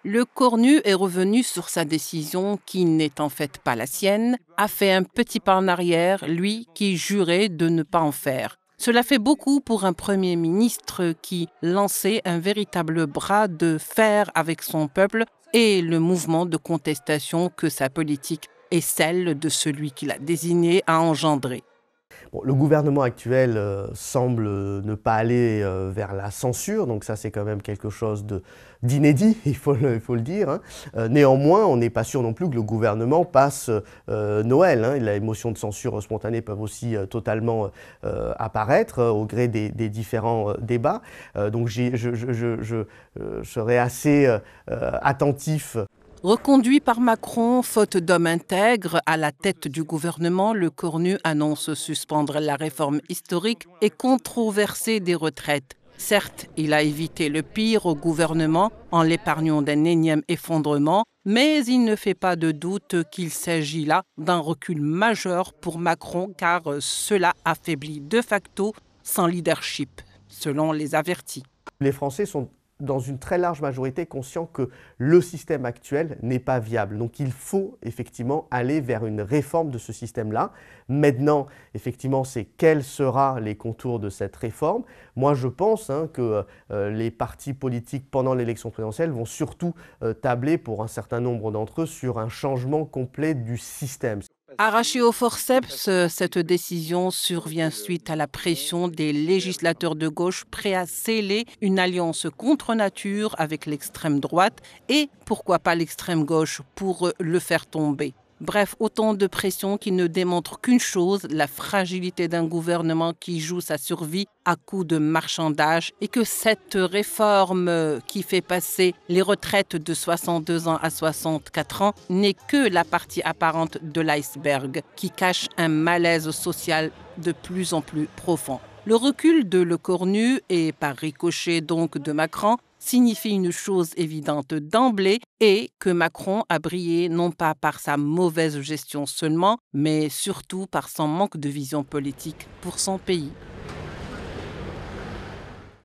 Le Cornu est revenu sur sa décision qui n'est en fait pas la sienne, a fait un petit pas en arrière, lui qui jurait de ne pas en faire. Cela fait beaucoup pour un Premier ministre qui lançait un véritable bras de fer avec son peuple et le mouvement de contestation que sa politique et celle de celui qui l'a désigné a engendré. Bon, le gouvernement actuel semble ne pas aller vers la censure, donc ça c'est quand même quelque chose d'inédit, il faut le dire. Hein. Néanmoins, on n'est pas sûr non plus que le gouvernement passe Noël. Hein. Les motions de censure spontanées peuvent aussi totalement apparaître au gré des différents débats. Donc je serai assez attentif. Reconduit par Macron, faute d'homme intègre, à la tête du gouvernement, le Cornu annonce suspendre la réforme historique et controversée des retraites. Certes, il a évité le pire au gouvernement en l'épargnant d'un énième effondrement, mais il ne fait pas de doute qu'il s'agit là d'un recul majeur pour Macron car cela affaiblit de facto son leadership, selon les avertis. Les Français sont dans une très large majorité conscients que le système actuel n'est pas viable. Donc il faut effectivement aller vers une réforme de ce système-là. Maintenant, effectivement, c'est quels seront les contours de cette réforme. Moi, je pense que les partis politiques pendant l'élection présidentielle vont surtout tabler pour un certain nombre d'entre eux sur un changement complet du système. Arrachée au forceps, cette décision survient suite à la pression des législateurs de gauche prêts à sceller une alliance contre nature avec l'extrême droite et, pourquoi pas l'extrême gauche, pour le faire tomber. Bref, autant de pressions qui ne démontrent qu'une chose, la fragilité d'un gouvernement qui joue sa survie à coups de marchandage et que cette réforme qui fait passer les retraites de 62 ans à 64 ans n'est que la partie apparente de l'iceberg qui cache un malaise social de plus en plus profond. Le recul de Le Cornu et par ricochet donc de Macron signifie une chose évidente d'emblée et que Macron a brillé non pas par sa mauvaise gestion seulement, mais surtout par son manque de vision politique pour son pays.